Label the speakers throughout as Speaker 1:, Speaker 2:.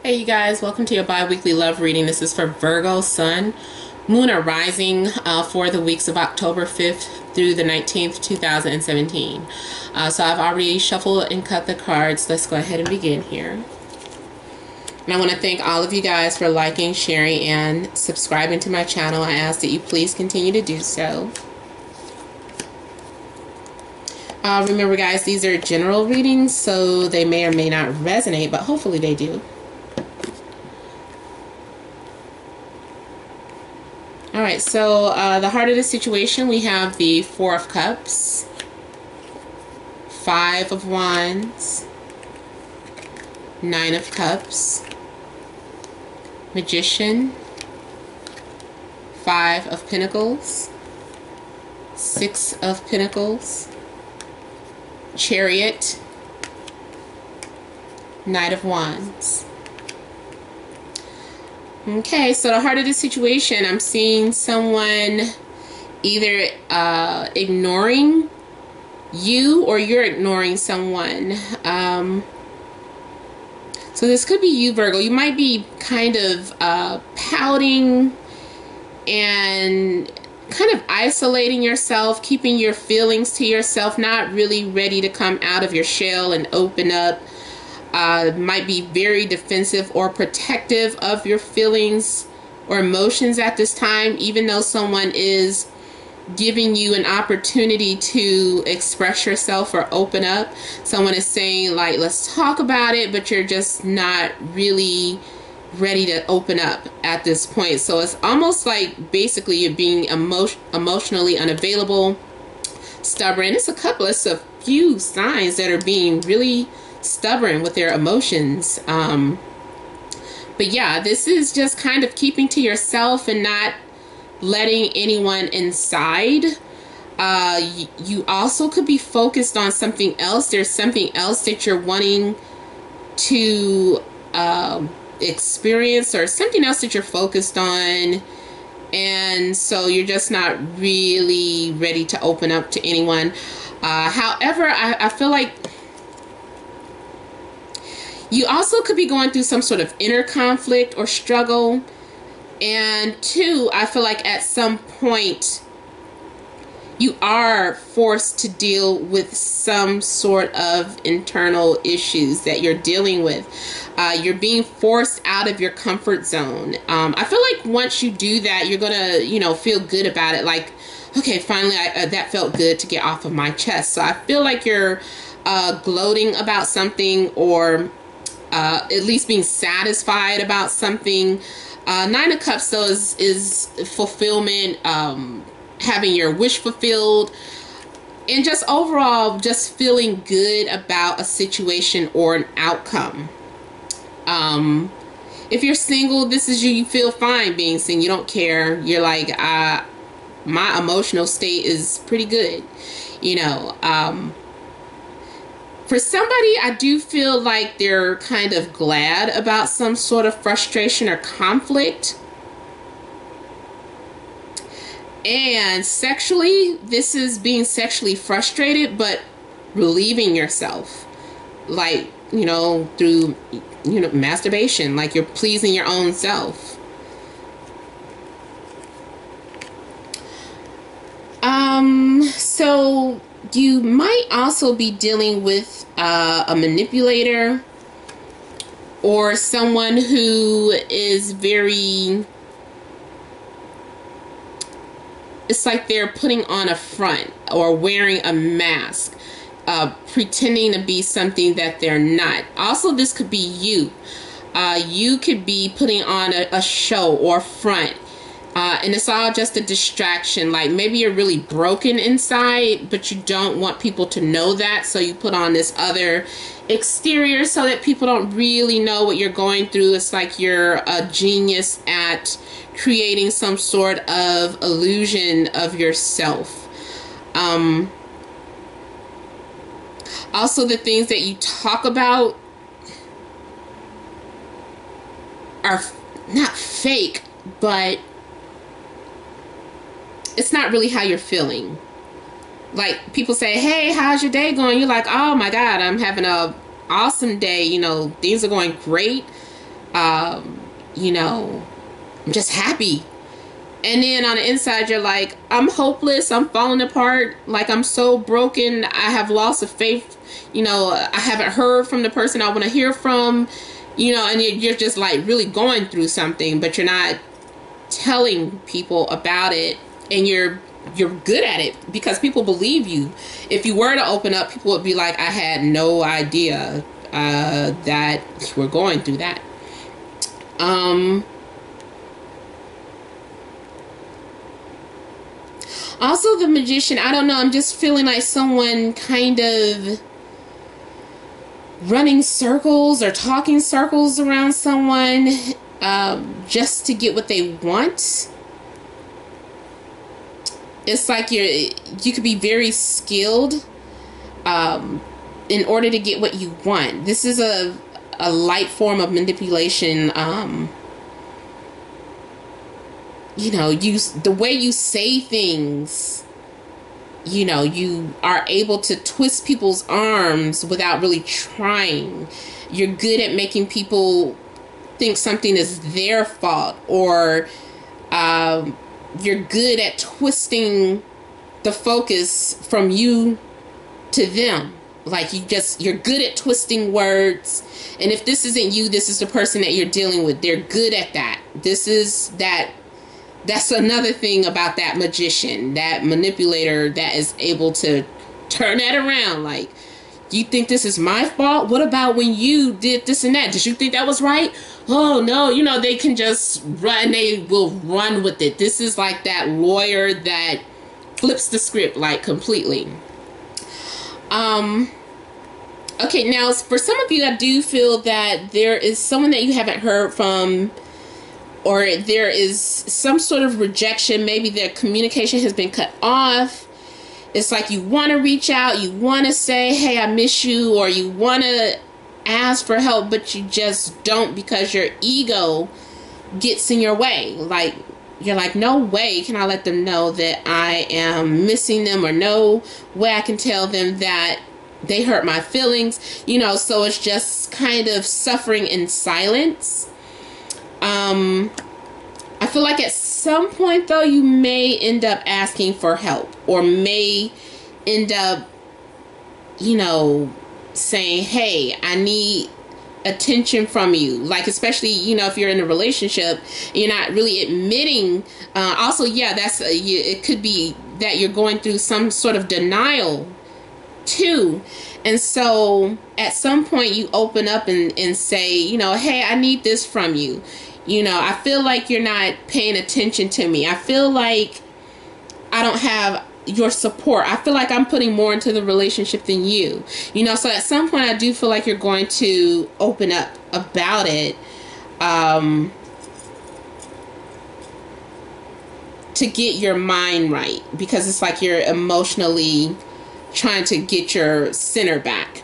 Speaker 1: Hey you guys, welcome to your bi-weekly love reading. This is for Virgo, Sun, Moon or Rising for the weeks of October 5th through the 19th, 2017. So I've already shuffled and cut the cards. Let's go ahead and begin here. And I want to thank all of you guys for liking, sharing, and subscribing to my channel. I ask that you please continue to do so. Remember guys, these are general readings, so they may or may not resonate, but hopefully they do. Alright, so the heart of the situation, we have the Four of Cups, Five of Wands, Nine of Cups, Magician, Five of Pentacles, Six of Pentacles, Chariot, Knight of Wands. Okay, so the heart of the situation, I'm seeing someone either ignoring you or you're ignoring someone. So this could be you, Virgo. You might be kind of pouting and kind of isolating yourself, keeping your feelings to yourself, not really ready to come out of your shell and open up. Might be very defensive or protective of your feelings or emotions at this time, even though someone is giving you an opportunity to express yourself or open up. Someone is saying, like, let's talk about it, but you're just not really ready to open up at this point. So it's almost like basically you're being emotionally unavailable, stubborn. It's a few signs that are being really stubborn with their emotions. But yeah, this is just kind of keeping to yourself and not letting anyone inside. You also could be focused on something else. There's something else that you're wanting to experience, or something else that you're focused on, and so you're just not really ready to open up to anyone. However, I feel like you also could be going through some sort of inner conflict or struggle. And two, I feel like at some point you are forced to deal with some sort of internal issues that you're dealing with. You're being forced out of your comfort zone. I feel like once you do that, you're gonna, feel good about it. Like, okay, finally, that felt good to get off of my chest. So I feel like you're gloating about something, or at least being satisfied about something. Nine of Cups, though, is fulfillment, having your wish fulfilled, and just overall just feeling good about a situation or an outcome. If you're single, this is you. You feel fine being single. You don't care. You're like, my emotional state is pretty good. For somebody, I do feel like they're kind of glad about some sort of frustration or conflict. And sexually, this is being sexually frustrated, but relieving yourself. Like, through, masturbation. Like you're pleasing your own self. So you might also be dealing with a manipulator, or someone who is very, it's like they're putting on a front or wearing a mask, pretending to be something that they're not. Also, this could be you. You could be putting on a show or front. And it's all just a distraction. Like maybe you're really broken inside, but you don't want people to know that. So you put on this other exterior so that people don't really know what you're going through. It's like you're a genius at creating some sort of illusion of yourself. Also, the things that you talk about are not fake, but it's not really how you're feeling. Like people say, hey, how's your day going? You're like, oh my God, I'm having a awesome day. Things are going great. You know, I'm just happy. And then on the inside, you're like, I'm hopeless. I'm falling apart. Like, I'm so broken. I have lost of faith. You know, I haven't heard from the person I want to hear from. You know, and you're just like really going through something, but you're not telling people about it. And you're good at it because people believe you. If you were to open up, people would be like, I had no idea that you were going through that. Also, the Magician, I don't know, I'm just feeling like someone kind of running circles or talking circles around someone just to get what they want. It's like you could be very skilled in order to get what you want. This is a light form of manipulation. You know, the way you say things, you know, you are able to twist people's arms without really trying. You're good at making people think something is their fault, or you're good at twisting the focus from you to them. Like, you're good at twisting words. And if this isn't you, this is the person that you're dealing with. They're good at that. That's another thing about that magician, that manipulator that is able to turn that around. Like, you think this is my fault? What about when you did this and that? Did you think that was right? Oh, no. You know, they can just run. They will run with it. This is like that lawyer that flips the script, like, completely. Okay, now, for some of you, I do feel that there is someone that you haven't heard from, or there is some sort of rejection. Maybe their communication has been cut off. It's like you want to reach out, you want to say, hey, I miss you, or you want to ask for help, but you just don't because your ego gets in your way. Like, you're like, no way can I let them know that I am missing them, or no way I can tell them that they hurt my feelings. You know, so it's just kind of suffering in silence. I feel like at some point, though, you may end up asking for help, or may end up, you know, saying, hey, I need attention from you. Like, especially, you know, if you're in a relationship, you're not really admitting. Also, yeah, it could be that you're going through some sort of denial too. And so at some point you open up and say, you know, hey, I need this from you. You know, I feel like you're not paying attention to me. I feel like I don't have your support. I feel like I'm putting more into the relationship than you. You know, so at some point I do feel like you're going to open up about it. To get your mind right. Because it's like you're emotionally trying to get your center back.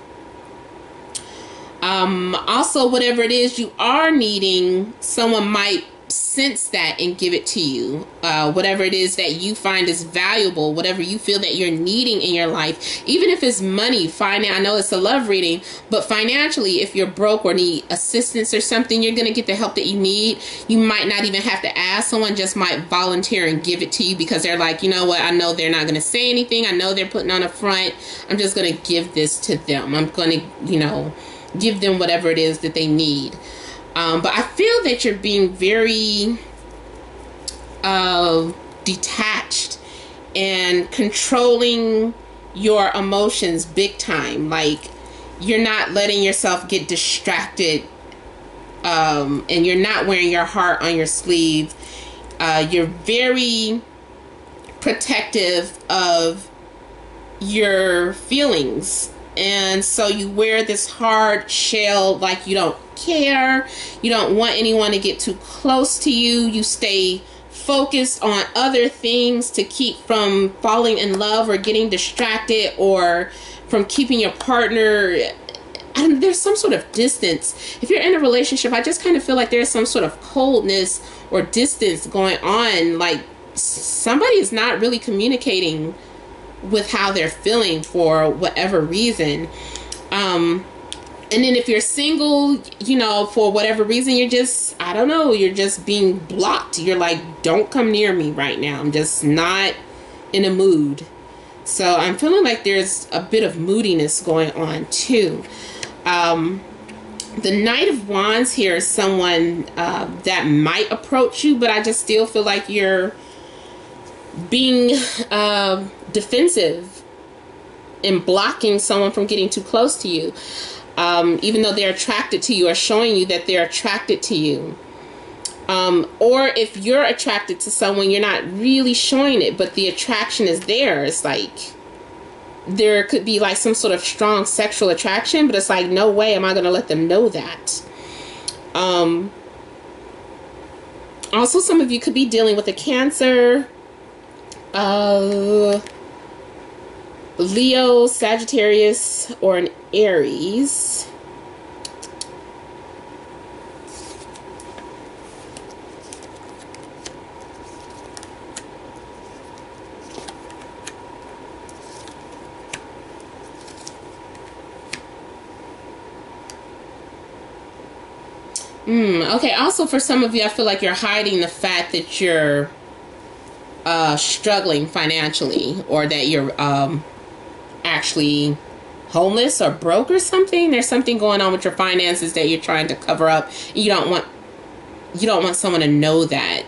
Speaker 1: Also, whatever it is you are needing, someone might sense that and give it to you. Whatever it is that you find is valuable, whatever you feel that you're needing in your life, even if it's money, I know it's a love reading, but financially, if you're broke or need assistance or something, you're going to get the help that you need. You might not even have to ask. Someone just might volunteer and give it to you because they're like, you know what, I know they're not going to say anything. I know they're putting on a front. I'm just going to give this to them. I'm going to, you know, give them whatever it is that they need. But I feel that you're being very detached and controlling your emotions big time. Like, you're not letting yourself get distracted, and you're not wearing your heart on your sleeve. You're very protective of your feelings. And so you wear this hard shell, like you don't care. You don't want anyone to get too close to you. You stay focused on other things to keep from falling in love or getting distracted, or from keeping your partner. And there's some sort of distance. If you're in a relationship, I just kind of feel like there's some sort of coldness or distance going on. Like, somebody is not really communicating with how they're feeling for whatever reason. And then if you're single, you know, for whatever reason, you're just, I don't know, you're just being blocked. You're like, don't come near me right now. I'm just not in a mood. So I'm feeling like there's a bit of moodiness going on too. The Knight of Wands here is someone that might approach you, but I just still feel like you're being defensive and blocking someone from getting too close to you. Even though they're attracted to you or showing you that they're attracted to you. Or if you're attracted to someone, you're not really showing it, but the attraction is there. It's like there could be like some sort of strong sexual attraction, but it's like, no way am I going to let them know that. Also, some of you could be dealing with a Cancer, Leo, Sagittarius, or an Aries. Okay, also for some of you, I feel like you're hiding the fact that you're struggling financially, or that you're actually homeless or broke or something. There's something going on with your finances that you're trying to cover up. You don't want someone to know that.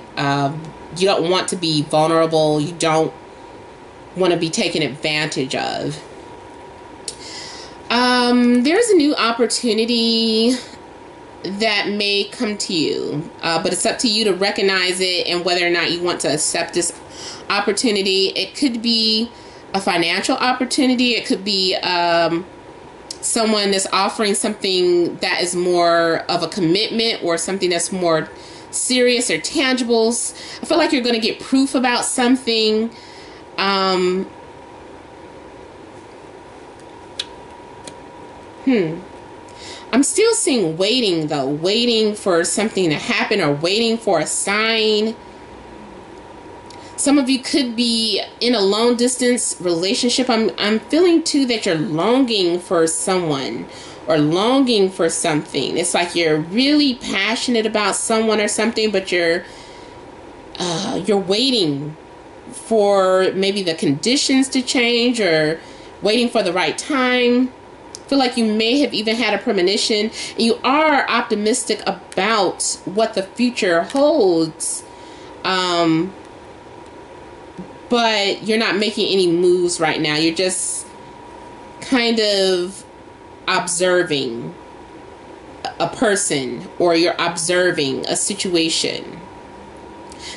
Speaker 1: You don't want to be vulnerable. You don't want to be taken advantage of. There's a new opportunity that may come to you, but it's up to you to recognize it and whether or not you want to accept this opportunity. It could be a financial opportunity. It could be someone that's offering something that is more of a commitment, or something that's more serious or tangibles. I feel like you're going to get proof about something. I'm still seeing waiting though, waiting for something to happen or waiting for a sign. Some of you could be in a long distance relationship. I'm feeling too that you're longing for someone or longing for something. It's like you're really passionate about someone or something, but you're waiting for maybe the conditions to change, or waiting for the right time. I feel like you may have even had a premonition, and you are optimistic about what the future holds, but you're not making any moves right now. You're just kind of observing a person, or you're observing a situation.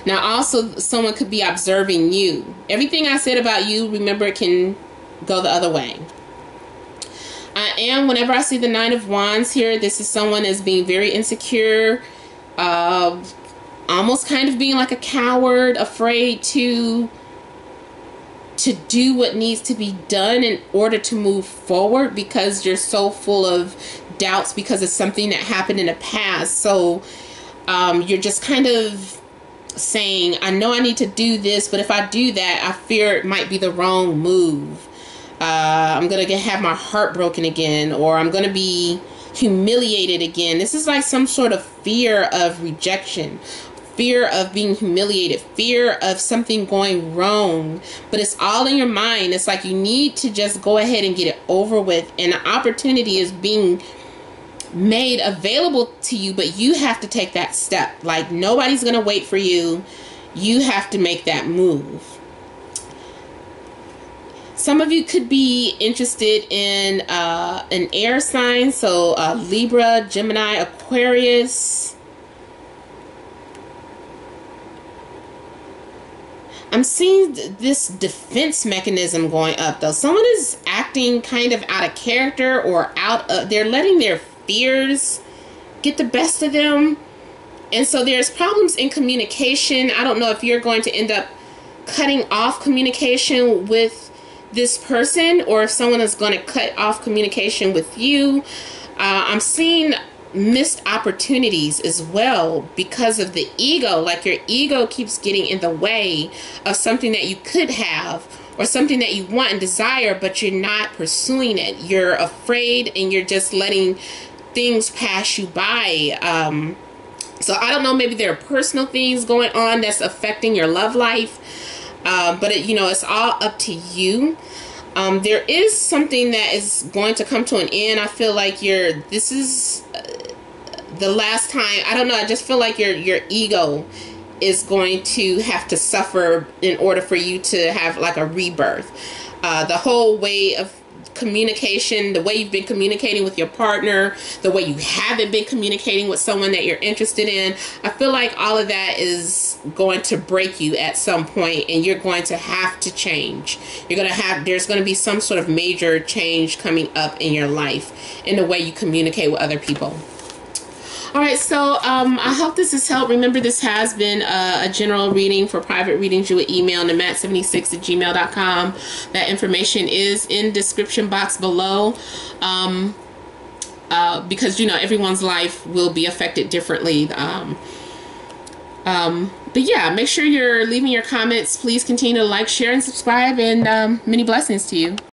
Speaker 1: Now also, someone could be observing you. Everything I said about you, remember, it can go the other way. Whenever I see the Nine of Wands here, this is someone that's being very insecure, almost kind of being like a coward, afraid to do what needs to be done in order to move forward, because you're so full of doubts because of something that happened in the past. So you're just kind of saying, I know I need to do this, but if I do that, I fear it might be the wrong move. I'm going to have my heart broken again, or I'm going to be humiliated again. This is like some sort of fear of rejection, fear of being humiliated, fear of something going wrong, but it's all in your mind. It's like you need to just go ahead and get it over with, and the opportunity is being made available to you, but you have to take that step. Like, nobody's going to wait for you. You have to make that move. Some of you could be interested in an air sign, so Libra, Gemini, Aquarius. I'm seeing this defense mechanism going up though. Someone is acting kind of out of character, or they're letting their fears get the best of them. And so there's problems in communication. I don't know if you're going to end up cutting off communication with this person, or if someone is going to cut off communication with you. I'm seeing missed opportunities as well because of the ego. Like, your ego keeps getting in the way of something that you could have, or something that you want and desire, but you're not pursuing it. You're afraid and you're just letting things pass you by. So I don't know, maybe there are personal things going on that's affecting your love life. But it's all up to you. There is something that is going to come to an end. I feel like this is the last time. I don't know. I just feel like your ego is going to have to suffer in order for you to have like a rebirth. The whole way of communication, the way you've been communicating with your partner, the way you haven't been communicating with someone that you're interested in, I feel like all of that is going to break you at some point, and you're going to have to change. There's going to be some sort of major change coming up in your life in the way you communicate with other people. All right, so I hope this has helped. Remember, this has been a general reading. For private readings, you would email namat76@gmail.com. That information is in the description box below, because everyone's life will be affected differently. But yeah, make sure you're leaving your comments. Please continue to like, share, and subscribe, and many blessings to you.